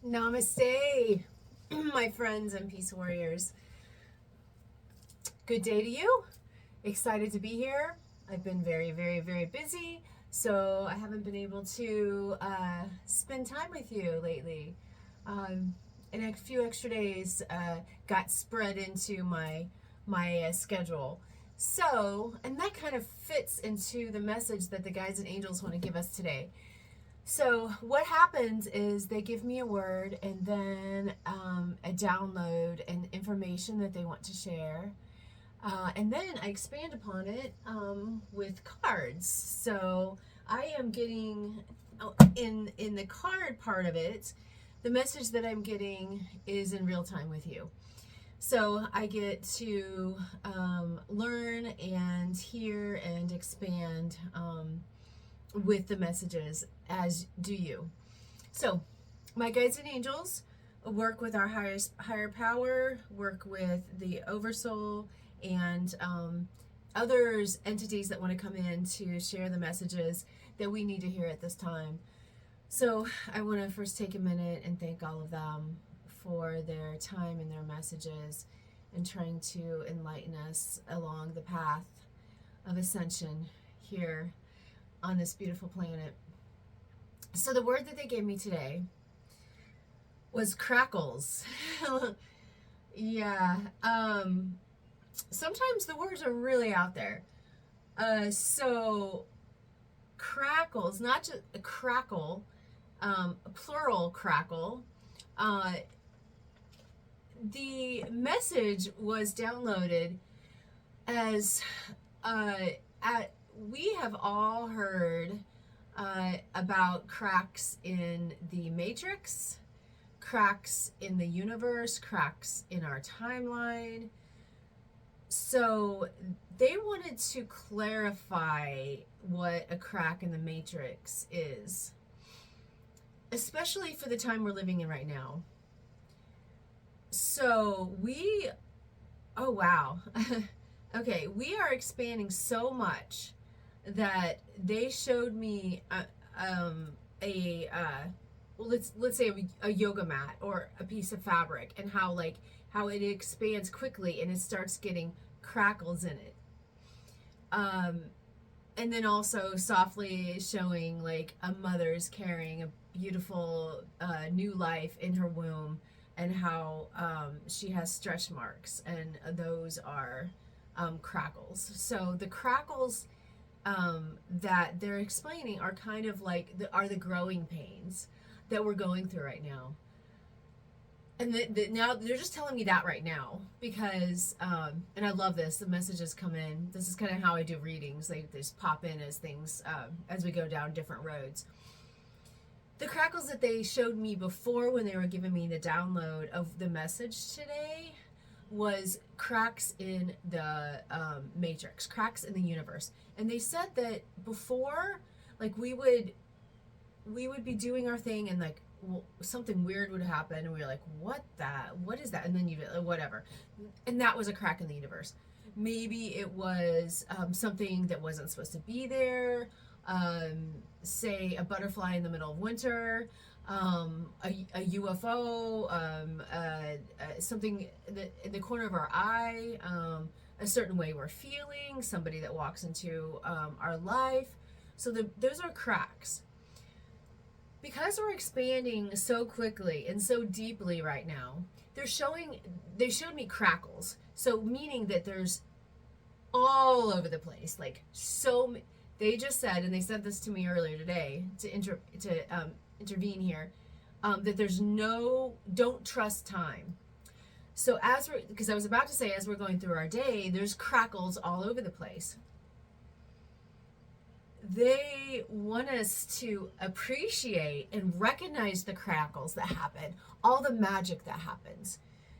Namaste, my friends and peace warriors. Good day to you. Excited to be here. I've been very, very, very busy, so I haven't been able to spend time with you lately. And a few extra days got spread into my schedule. So, and that kind of fits into the message that the guides and angels want to give us today. So what happens is they give me a word and then a download and information that they want to share. And then I expand upon it with cards. So I am getting, in the card part of it, the message that I'm getting is in real time with you. So I get to learn and hear and expand with the messages, as do you. So my guides and angels work with our higher power, work with the oversoul, and others, entities that want to come in to share the messages that we need to hear at this time. So I want to first take a minute and thank all of them for their time and their messages and trying to enlighten us along the path of ascension here on this beautiful planet. So the word that they gave me today was crackles. Yeah. Sometimes the words are really out there. So crackles, not just a crackle, a plural crackle. The message was downloaded as we have all heard about cracks in the matrix, cracks in the universe, cracks in our timeline. So they wanted to clarify what a crack in the matrix is, especially for the time we're living in right now. So oh wow. Okay, we are expanding so much that they showed me let's say a yoga mat or a piece of fabric, and how it expands quickly and it starts getting crackles in it. And then also softly showing like a mother's carrying a beautiful new life in her womb, and how she has stretch marks, and those are crackles. So the crackles that they're explaining are kind of like the growing pains that we're going through right now. And now they're just telling me that right now because, and I love this, the messages come in. This is kind of how I do readings. They just pop in as things, as we go down different roads. The crackles that they showed me before when they were giving me the download of the message today was cracks in the matrix, cracks in the universe. And they said that before, like we would be doing our thing, and like something weird would happen, and we were like, what is that? And then whatever. And that was a crack in the universe. Maybe it was something that wasn't supposed to be there, say a butterfly in the middle of winter, a UFO, something in the corner of our eye, a certain way we're feeling, somebody that walks into our life. So those are cracks. Because we're expanding so quickly and so deeply right now, they showed me crackles. So meaning that there's all over the place, like they just said, and they said this to me earlier today to intervene here, that there's don't trust time. So because I was about to say, as we're going through our day, there's crackles all over the place. They want us to appreciate and recognize the crackles that happen, all the magic that happens,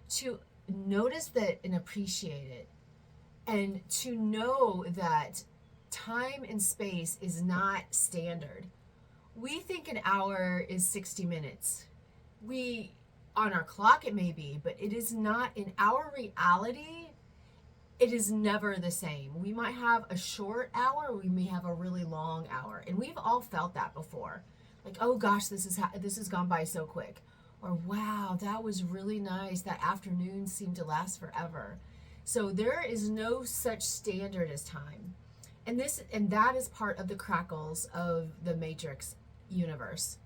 to notice that and appreciate it, and to know that time and space is not standard. We think an hour is 60 minutes. On our clock it may be, but it is not. In our reality, it is never the same. We might have a short hour, we may have a really long hour, and we've all felt that before. Like, oh gosh, this has gone by so quick. or wow, that was really nice. That afternoon seemed to last forever. So there is no such standard as time. And that is part of the crackles of the matrix universe.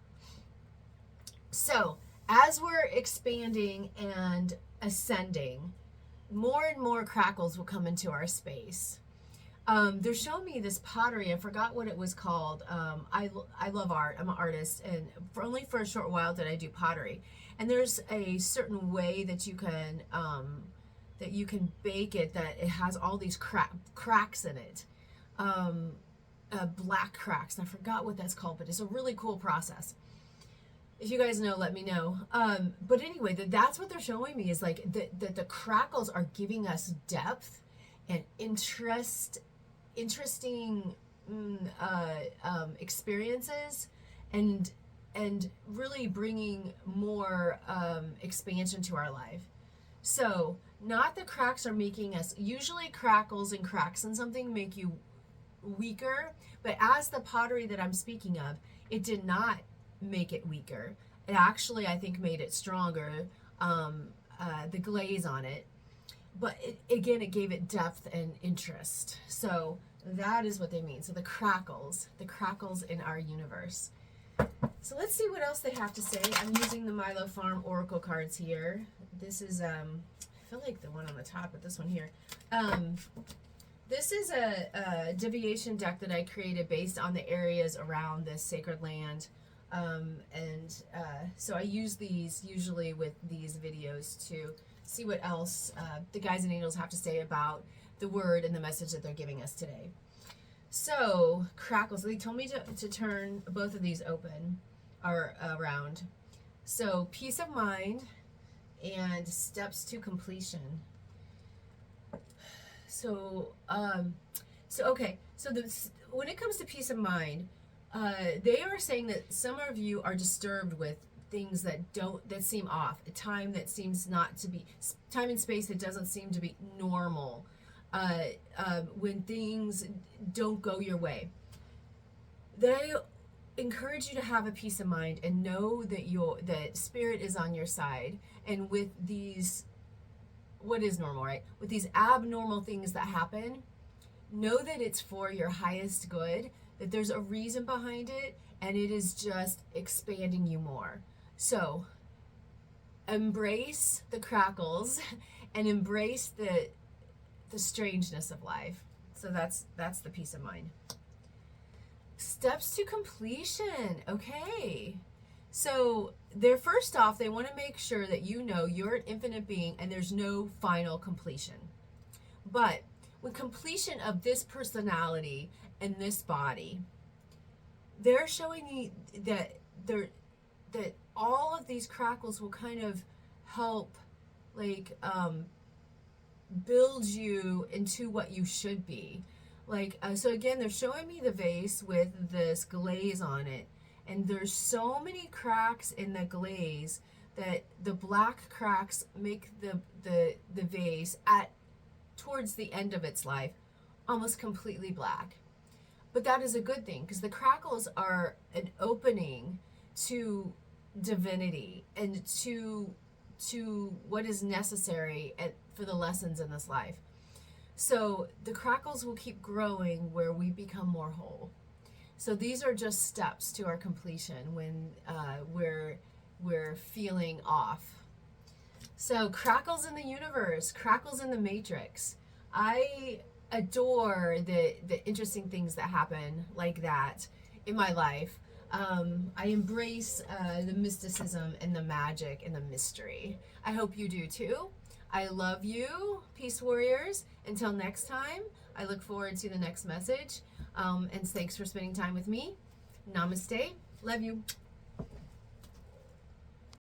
So, as we're expanding and ascending, more and more crackles will come into our space. They're showing me this pottery. I forgot what it was called. I love art. I'm an artist, and only for a short while did I do pottery. And there's a certain way that you can bake it, that it has all these cracks in it, black cracks. I forgot what that's called, but it's a really cool process. If you guys know, let me know. But anyway, that's what they're showing me, is like the crackles are giving us depth and interesting experiences, and really bringing more expansion to our life. So not the cracks are making us, usually crackles and cracks in something make you weaker, but as the pottery that I'm speaking of, it did not make it weaker. It actually, I think, made it stronger, the glaze on it. But it gave it depth and interest. So that is what they mean. So the crackles in our universe. So let's see what else they have to say. I'm using the Milo Farm Oracle cards here. This is, I feel like the one on the top, but this one here. This is a deviation deck that I created based on the areas around this sacred land. So I use these usually with these videos to see what else the guides and angels have to say about the word and the message that they're giving us today. So, crackles. They told me to turn both of these open or around. So, peace of mind and steps to completion. So, okay. So, when it comes to peace of mind, they are saying that some of you are disturbed with things that seem off, a time that seems not to be, time and space that doesn't seem to be normal, when things don't go your way. They encourage you to have a peace of mind and know that spirit is on your side. And with these, what is normal, right? With these abnormal things that happen, know that it's for your highest good, that there's a reason behind it, and it is just expanding you more. So embrace the crackles and embrace the strangeness of life. So that's the peace of mind. Steps to completion. Okay. So they're, first off, they want to make sure that you know you're an infinite being and there's no final completion. But with completion of this personality and this body, they're showing you that all of these crackles will kind of help, like, build you into what you should be. Like, so again, they're showing me the vase with this glaze on it, and there's so many cracks in the glaze that the black cracks make the vase towards the end of its life almost completely black. But that is a good thing, because the crackles are an opening to divinity and to what is necessary for the lessons in this life. So the crackles will keep growing where we become more whole. So these are just steps to our completion when we're feeling off. So crackles in the universe, crackles in the matrix. I adore the interesting things that happen like that in my life. I embrace the mysticism and the magic and the mystery. I hope you do too. I love you, Peace Warriors. Until next time, I look forward to the next message. And thanks for spending time with me. Namaste. Love you.